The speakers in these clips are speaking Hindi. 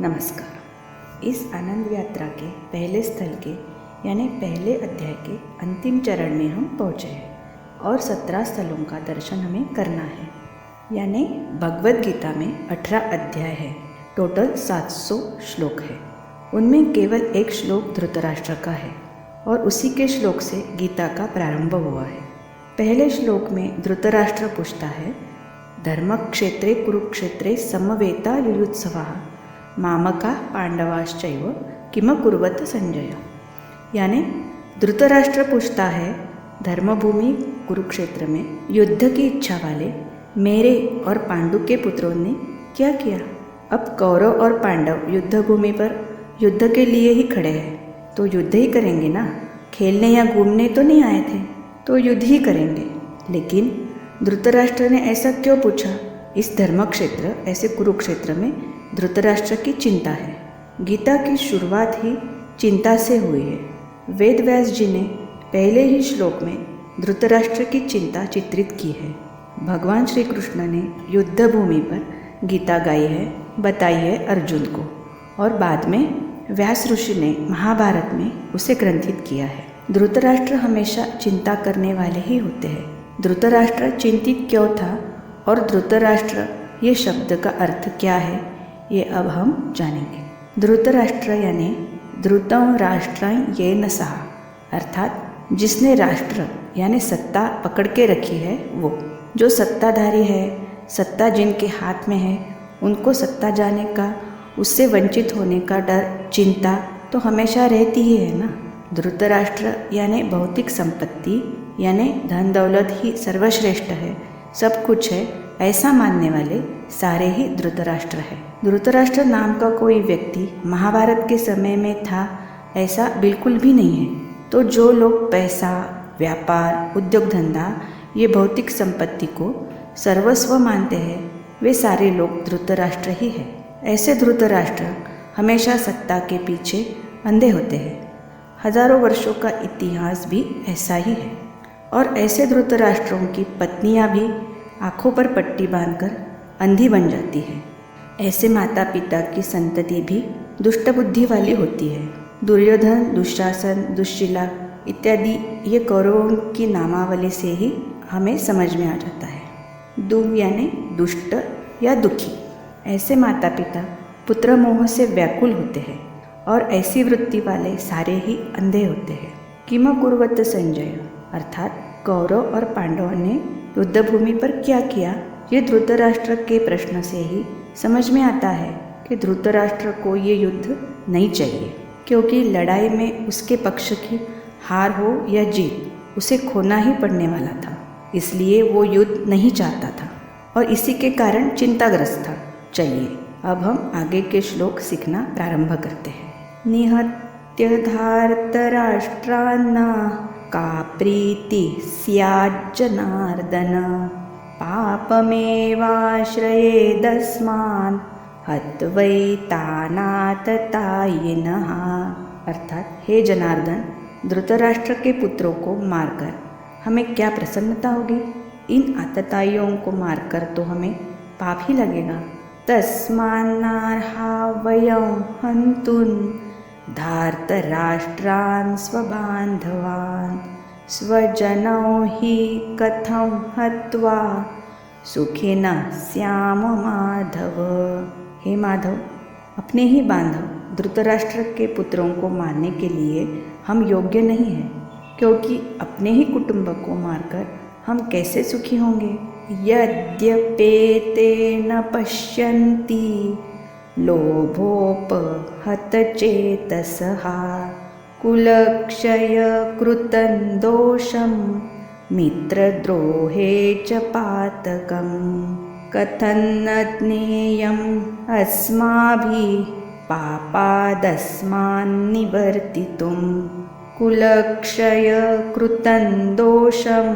नमस्कार। इस आनंद यात्रा के पहले स्थल के यानी पहले अध्याय के अंतिम चरण में हम पहुँचे हैं और 17 स्थलों का दर्शन हमें करना है। यानी भगवद गीता में 18 अध्याय है, टोटल 700 श्लोक है। उनमें केवल एक श्लोक धृतराष्ट्र का है और उसी के श्लोक से गीता का प्रारंभ हुआ है। पहले श्लोक में धृतराष्ट्र पूछता है, धर्मक्षेत्रे कुरुक्षेत्रे समवेता युयुत्सवः मामका पांडवाश्चैव किम कुर्वत संजय। यानी धृतराष्ट्र पूछता है, धर्मभूमि कुरुक्षेत्र में युद्ध की इच्छा वाले मेरे और पांडु के पुत्रों ने क्या किया। अब कौरव और पांडव युद्ध भूमि पर युद्ध के लिए ही खड़े हैं, तो युद्ध ही करेंगे ना, खेलने या घूमने तो नहीं आए थे, तो युद्ध ही करेंगे। लेकिन धृतराष्ट्र ने ऐसा क्यों पूछा। इस धर्मक्षेत्र ऐसे कुरुक्षेत्र में धृतराष्ट्र की चिंता है। गीता की शुरुआत ही चिंता से हुई है। वेद व्यास जी ने पहले ही श्लोक में धृतराष्ट्र की चिंता चित्रित की है। भगवान श्री कृष्ण ने युद्ध भूमि पर गीता गाई है, बताई है अर्जुन को, और बाद में व्यास ऋषि ने महाभारत में उसे ग्रंथित किया है। धृतराष्ट्र हमेशा चिंता करने वाले ही होते हैं। धृतराष्ट्र चिंतित क्यों था और धृतराष्ट्र ये शब्द का अर्थ क्या है, ये अब हम जानेंगे। धृतराष्ट्र यानी धृतं राष्ट्रं येन सह, अर्थात जिसने राष्ट्र यानी सत्ता पकड़ के रखी है वो। जो सत्ताधारी है, सत्ता जिनके हाथ में है, उनको सत्ता जाने का, उससे वंचित होने का डर, चिंता तो हमेशा रहती ही है ना। धृतराष्ट्र यानी भौतिक संपत्ति यानी धन दौलत ही सर्वश्रेष्ठ है, सब कुछ है, ऐसा मानने वाले सारे ही धृतराष्ट्र है। धृतराष्ट्र नाम का कोई व्यक्ति महाभारत के समय में था ऐसा बिल्कुल भी नहीं है। तो जो लोग पैसा, व्यापार, उद्योग धंधा, ये भौतिक संपत्ति को सर्वस्व मानते हैं, वे सारे लोग धृतराष्ट्र ही है। ऐसे धृतराष्ट्र हमेशा सत्ता के पीछे अंधे होते हैं। हजारों वर्षों का इतिहास भी ऐसा ही है। और ऐसे धृतराष्ट्रों की पत्नियां भी आँखों पर पट्टी बांधकर अंधी बन जाती है। ऐसे माता पिता की संतति भी दुष्ट बुद्धि वाली होती है। दुर्योधन, दुशासन, दुश्शीला इत्यादि ये कौरवों की नामावली से ही हमें समझ में आ जाता है। दु यानी दुष्ट या दुखी। ऐसे माता पिता पुत्र मोह से व्याकुल होते हैं और ऐसी वृत्ति वाले सारे ही अंधे होते हैं। किम कुर्वत संजय, अर्थात कौरव और पांडवों ने युद्ध भूमि पर क्या किया, ये धृतराष्ट्र के प्रश्न से ही समझ में आता है कि धृतराष्ट्र को ये युद्ध नहीं चाहिए, क्योंकि लड़ाई में उसके पक्ष की हार हो या जीत उसे खोना ही पड़ने वाला था। इसलिए वो युद्ध नहीं चाहता था और इसी के कारण चिंताग्रस्त था। चलिए अब हम आगे के श्लोक सीखना प्रारंभ करते हैं। निहत्य धार्तराष्ट्रान्ना का प्रीति स्याज्जनार्दन पापमेवाश्रयेदस्मान् हत्वैतानाततायिनः। अर्थात हे जनार्दन, धृतराष्ट्र के पुत्रों को मारकर हमें क्या प्रसन्नता होगी। इन आतताइयों को मारकर तो हमें पाप ही लगेगा। तस्मान्नार्हा वयं हन्तुं धार्तराष्ट्रान् स्वबान्धवान् स्वजनौ हि कथं हत्वा सुखिनः स्याम माधव। हे माधव, अपने ही बांधव धृतराष्ट्र के पुत्रों को मारने के लिए हम योग्य नहीं हैं, क्योंकि अपने ही कुटुंब को मारकर हम कैसे सुखी होंगे। यद्यपेतेन पश्यन्ति लोभोपहतचेतसः कुलक्षयकृतं दोषं मित्रद्रोहे च पातकं कथं न ज्ञेयम् अस्माभिः पापादस्मान्निवर्तितुं कुलक्षयकृतं दोषं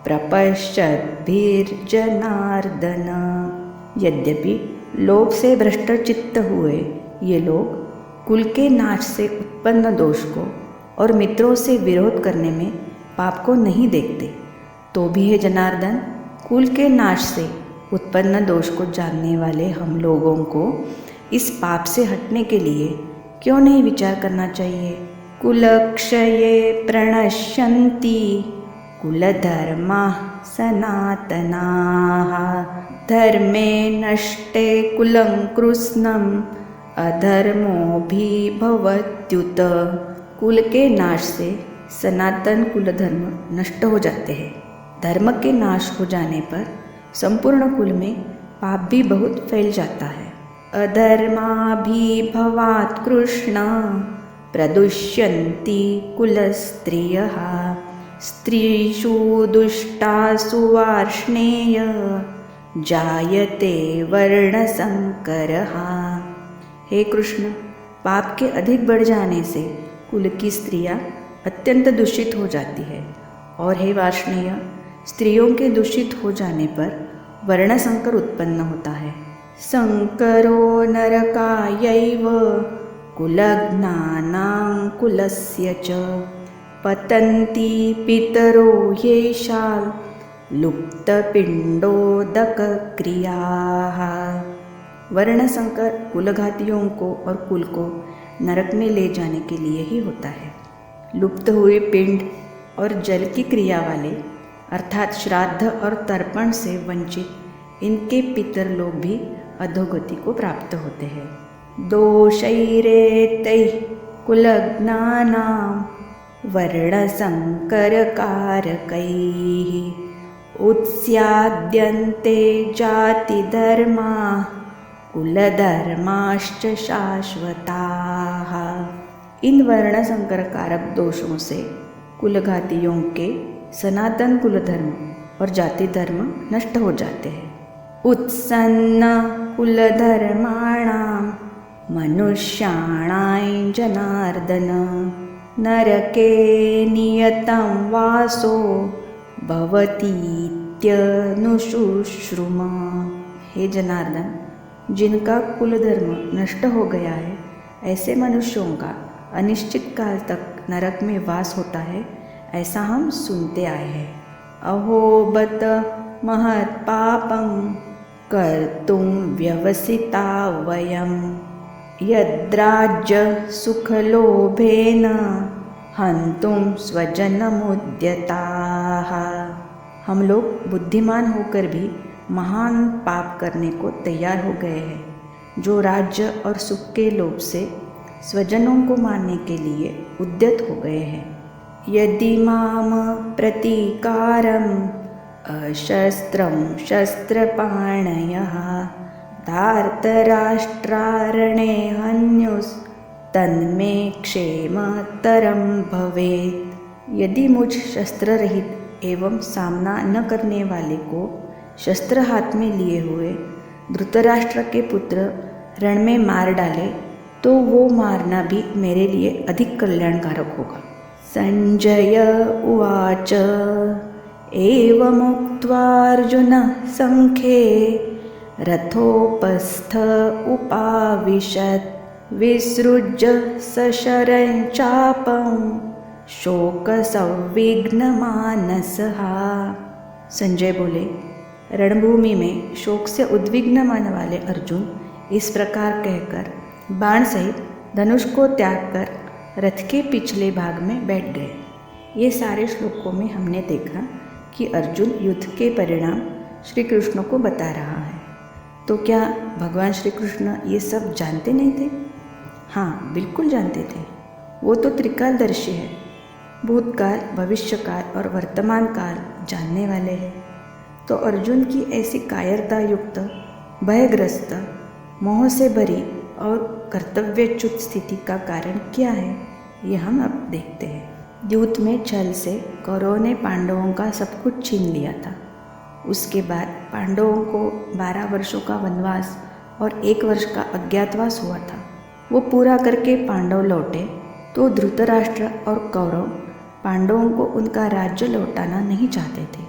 प्रपश्यद्भिर्जनार्दन। यद्यपि लोभ से भ्रष्ट चित्त हुए ये लोग कुल के नाश से उत्पन्न दोष को और मित्रों से विरोध करने में पाप को नहीं देखते, तो भी हे जनार्दन, कुल के नाश से उत्पन्न दोष को जानने वाले हम लोगों को इस पाप से हटने के लिए क्यों नहीं विचार करना चाहिए? कुलक्षये प्रणश्यन्ति कुलधर्माः सनातनाः धर्मे नष्टे कुलं कृत्स्नम् अधर्मोऽभिभवत्युत। कुल के नाश से सनातन कुल धर्म नष्ट हो जाते हैं। धर्म के नाश हो जाने पर संपूर्ण कुल में पाप भी बहुत फैल जाता है। अधर्माभिभवात् कृष्ण प्रदुष्यन्ति कुलस्त्रियः स्त्रीषु दुष्टासु वार्ष्णेय जायते वर्णसंकरः। हे कृष्ण, पाप के अधिक बढ़ जाने से कुल की स्त्रियां अत्यंत दूषित हो जाती है, और हे वार्ष्णेय, स्त्रियों के दूषित हो जाने पर वर्ण संकर उत्पन्न होता है। संकरो नरकायैव कुलघ्नानां कुलस्य च पतन्ति पितरो येषां लुप्तपिण्डोदकक्रियाः। वर्ण संकर कुलघातियों को और कुल को नरक में ले जाने के लिए ही होता है। लुप्त हुए पिंड और जल की क्रिया वाले अर्थात श्राद्ध और तर्पण से वंचित इनके पितर लोग भी अधोगति को प्राप्त होते हैं। दोषैरेतैः कुलघ्नानां वर्णसंकरकारकैः उत्स्याद्यन्ते जातिधर्माः कुलधर्माश्च शाश्वताः। इन वर्ण संकर कारक दोषों से कुलघातियों के सनातन कुल धर्म और जाति धर्म नष्ट हो जाते हैं। उत्सन्न कुलधर्माणां मनुष्याणां जनार्दन नरके नियतं वासो भवतीत्यनुशुश्रुम। हे जनार्दन, जिनका कुल धर्म नष्ट हो गया है, ऐसे मनुष्यों का अनिश्चित काल तक नरक में वास होता है, ऐसा हम सुनते आए हैं। अहो बत महत्पापं कर्तुं व्यवसिता वयं यद्राज्य सुखलोभेन हन्तुं स्वजनमुद्यताः। हम लोग बुद्धिमान होकर भी महान पाप करने को तैयार हो गए हैं, जो राज्य और सुख के लोभ से स्वजनों को मारने के लिए उद्यत हो गए हैं। यदि माम प्रतीकारम् अशस्त्रं शस्त्रपाणयः धार्तराष्ट्रारणे हन्युस्तन्मे क्षेमतरं भवेत्। यदि मुझ शस्त्र रहित एवं सामना न करने वाले को शस्त्र हाथ में लिए हुए धृतराष्ट्र के पुत्र रण में मार डाले, तो वो मारना भी मेरे लिए अधिक कल्याणकारक होगा। संजय उवाच एवमुक्त्वा अर्जुनः संख्ये रथोपस्थ उपाविशत् विसृज्य सशरं चापं शोकसंविघ्नमानसः। संजय बोले, रणभूमि में शोक से उद्विग्न मन वाले अर्जुन इस प्रकार कहकर बाण सहित धनुष को त्याग कर रथ के पिछले भाग में बैठ गए। ये सारे श्लोकों में हमने देखा कि अर्जुन युद्ध के परिणाम श्री कृष्ण को बता रहा है। तो क्या भगवान श्री कृष्ण ये सब जानते नहीं थे? हाँ, बिल्कुल जानते थे। वो तो त्रिकालदर्शी है, भूतकाल, भविष्यकाल और वर्तमान काल जानने वाले हैं। तो अर्जुन की ऐसी कायरता युक्त, भयग्रस्त, मोह से भरी और कर्तव्यच्युत स्थिति का कारण क्या है, ये हम अब देखते हैं। द्यूत में छल से कौरवों ने पांडवों का सब कुछ छीन लिया था। उसके बाद पांडवों को 12 वर्षों का वनवास और 1 वर्ष का अज्ञातवास हुआ था। वो पूरा करके पांडव लौटे तो धृतराष्ट्र और कौरव पांडवों को उनका राज्य लौटाना नहीं चाहते थे,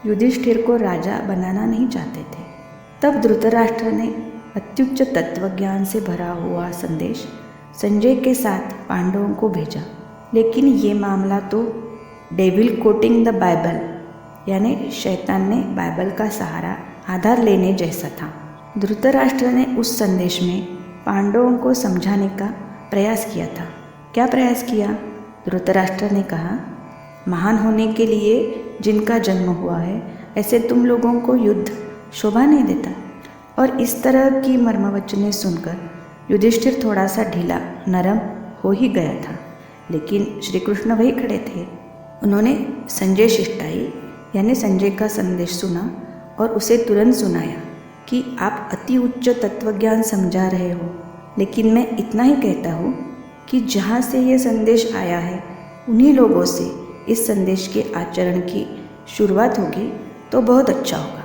युधिष्ठिर को राजा बनाना नहीं चाहते थे। तब धृतराष्ट्र ने अत्युच्च तत्वज्ञान से भरा हुआ संदेश संजय के साथ पांडवों को भेजा। लेकिन ये मामला तो डेविल कोटिंग द बाइबल, यानी शैतान ने बाइबल का सहारा आधार लेने जैसा था। धृतराष्ट्र ने उस संदेश में पांडवों को समझाने का प्रयास किया था। क्या प्रयास किया? धृतराष्ट्र ने कहा, महान होने के लिए जिनका जन्म हुआ है, ऐसे तुम लोगों को युद्ध शोभा नहीं देता। और इस तरह की मर्मवचनें सुनकर युधिष्ठिर थोड़ा सा ढीला नरम हो ही गया था। लेकिन श्री कृष्ण वही खड़े थे। उन्होंने संजय शिष्टाई यानी संजय का संदेश सुना और उसे तुरंत सुनाया कि आप अति उच्च तत्वज्ञान समझा रहे हो, लेकिन मैं इतना ही कहता हूँ कि जहाँ से ये संदेश आया है उन्हीं लोगों से इस संदेश के आचरण की शुरुआत होगी तो बहुत अच्छा होगा।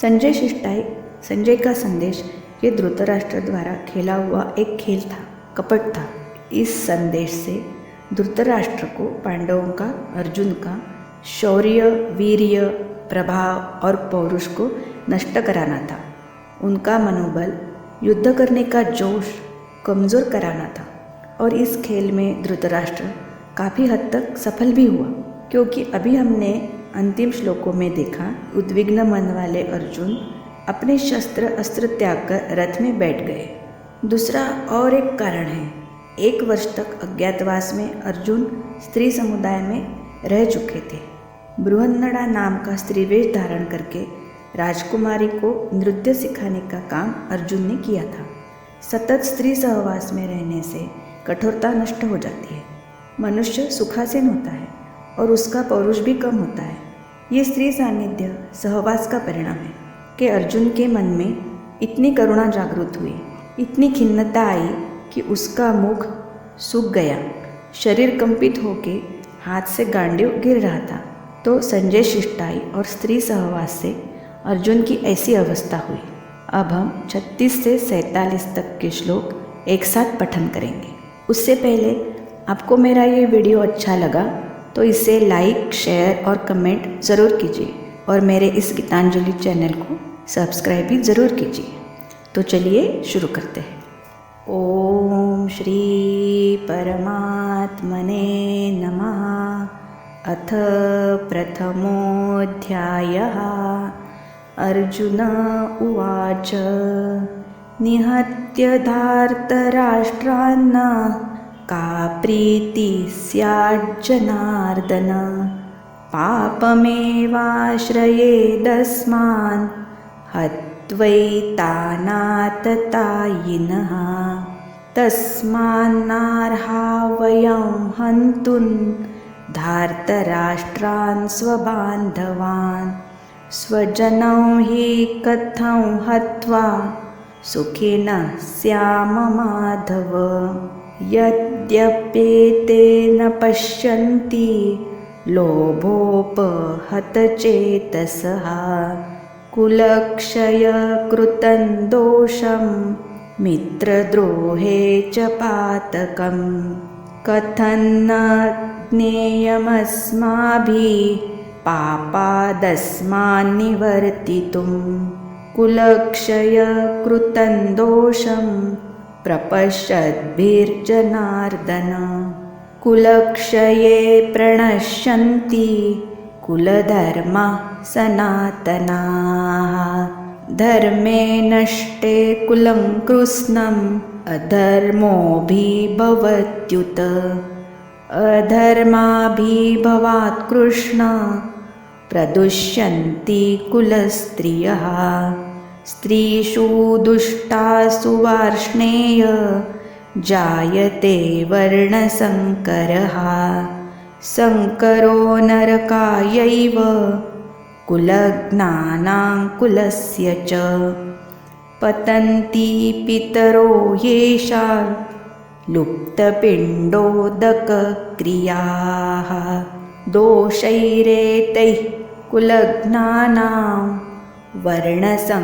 संजय शिष्टाई, संजय का संदेश, ये धृतराष्ट्र द्वारा खेला हुआ एक खेल था, कपट था। इस संदेश से धृतराष्ट्र को पांडवों का, अर्जुन का शौर्य, वीर्य, प्रभाव और पौरुष को नष्ट कराना था। उनका मनोबल, युद्ध करने का जोश कमज़ोर कराना था। और इस खेल में धृतराष्ट्र काफ़ी हद तक सफल भी हुआ, क्योंकि अभी हमने अंतिम श्लोकों में देखा, उद्विग्न मन वाले अर्जुन अपने शस्त्र अस्त्र त्याग कर रथ में बैठ गए। दूसरा और एक कारण है, 1 वर्ष तक अज्ञातवास में अर्जुन स्त्री समुदाय में रह चुके थे। बृहन्नड़ा नाम का स्त्रीवेश धारण करके राजकुमारी को नृत्य सिखाने का काम अर्जुन ने किया था। सतत स्त्री सहवास में रहने से कठोरता नष्ट हो जाती है, मनुष्य सुखासीन होता है और उसका पौरुष भी कम होता है। ये स्त्री सानिध्य सहवास का परिणाम है कि अर्जुन के मन में इतनी करुणा जागृत हुई, इतनी खिन्नता आई कि उसका मुख सूख गया, शरीर कंपित होके हाथ से गांडीव गिर रहा था। तो संजय शिष्टाई और स्त्री सहवास से अर्जुन की ऐसी अवस्था हुई। अब हम 36 से 47 तक के श्लोक एक साथ पठन करेंगे। उससे पहले आपको मेरा ये वीडियो अच्छा लगा तो इसे लाइक, शेयर और कमेंट ज़रूर कीजिए और मेरे इस गीतांजलि चैनल को सब्सक्राइब भी ज़रूर कीजिए। तो चलिए शुरू करते हैं। ओम श्री परमात्मने नमः। अथ प्रथमोऽध्यायः। अर्जुन उवाच निहत्य धार्तराष्ट्रान् का प्रीतिः स्याज्जनार्दन पापमेवाश्रयेदस्मान् हत्वैतानाततायिनः तस्मान्नार्हा वयं हन्तुं धार्तराष्ट्रान् स्वबान्धवान् स्वजनं हि कथं हत्वा सुखिनः स्याम माधव। यद्यप्येते न पश्यन्ति लोभोपहतचेतसः कुलक्षयकृतं दोषं मित्रद्रोहे च पातकं कथं न ज्ञेयमस्माभिः पापादस्मान्निवर्तितुं कुलक्षयकृतं दोषं प्रपश्यद्भिर्जनार्दन। कुलक्षये प्रणश्यन्ति कुलधर्माः सनातनाः धर्मे नष्टे कुलं कृत्स्नम् अधर्मोऽभिभवत्युत अधर्माभिभवात् कृष्ण प्रदुष्यन्ति कुलस्त्रियः स्त्रीषु दुष्टासु वार्ष्णेय जायते वर्णसंकरः संकरो नरकायैव कुलज्ञानां कुलस्य च पतन्ति पितरो येषां लुप्तपिण्डोदकक्रियाः दोषैरेतैः कुलज्ञानां वर्णसंकरकारकैः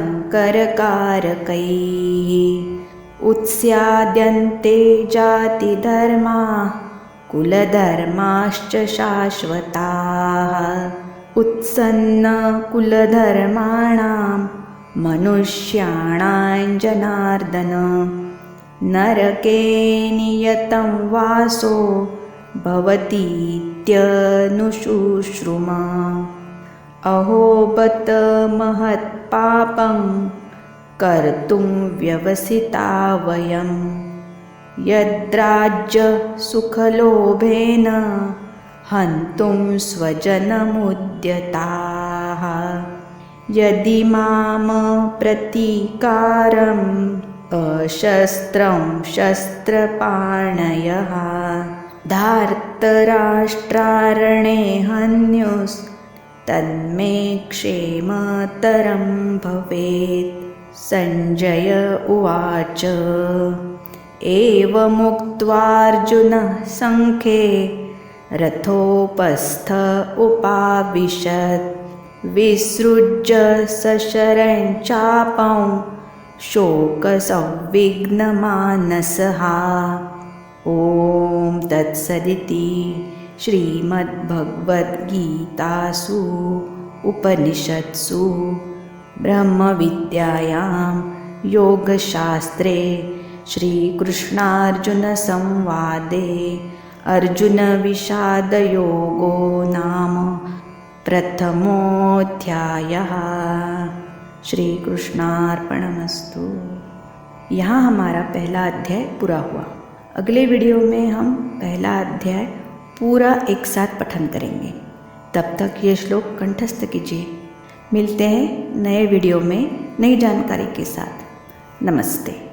उत्स्याद्यन्ते जातिधर्माः कुलधर्माश्च शाश्वताः उत्सन्नकुलधर्माणां मनुष्याणां जनार्दन नरके नियतं वासो भवतीत्यनुशुश्रुम अहो बत महत्पापं कर्तुं व्यवसिता वयं यद्राज्य सुखलोभेन हन्तुं स्वजनमुद्यताः यदि माम प्रतीकारम् अशस्त्रं शस्त्रपाणयः धार्तराष्ट्रारणे हन्युस्तन्मे क्षेमतरं भवेत्। सञ्जय उवाच एवमुक्त्वार्जुनः सङ्ख्ये रथोपस्थ उपाविशत् विसृज्य सशरं चापं शोकसंविघ्नमानसः। ॐ तत्सदिति श्रीमद्भगवद्गीतासु उपनिषत्सु ब्रह्मविद्यायां योगशास्त्रे श्रीकृष्णार्जुनसंवादे अर्जुनविषादयोगो नाम प्रथमोऽध्यायः। श्री कृष्णार्पणमस्तु। यहाँ हमारा पहला अध्याय पूरा हुआ। अगले वीडियो में हम पहला अध्याय पूरा एक साथ पठन करेंगे। तब तक ये श्लोक कंठस्थ कीजिए। मिलते हैं नए वीडियो में नई जानकारी के साथ। नमस्ते।